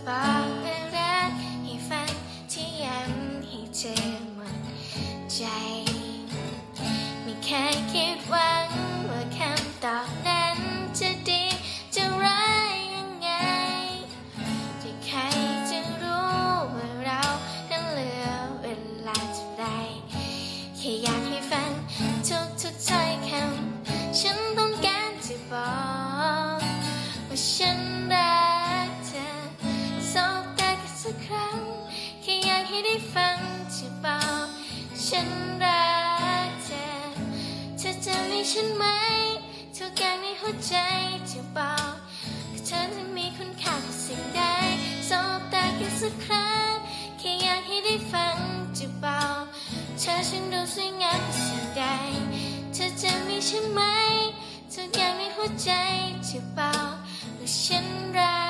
บอกว่ารักให้ฟังที่ย้ำให้เธอหมดใจไม่เคยคิดหวังว่าคำตอบนั้นจะดีจะร้ายยังไงแต่ใครจะรู้ว่าเรานั้นเหลือเวลาเท่าไรแค่อยากให้ฟังทุกถ้อยคำฉันต้องการจะบอกว่าฉันรักเธอสบตากันสักครั้งแค่อยากให้ได้ฟังจะบอกฉันรักเธอจะมีฉันไหมทุกอย่างในหัวใจจะบอกเธอจะมีคุณค่ากว่าสิ่งใดสบตากันสักครั้งแค่อยากให้ได้ฟังจะบอกเธอฉันดูสวยงามกว่าสิ่งใดเธอจะมีฉันไหมทุกอย่างในหัวใจจะบอกว่าฉันรัก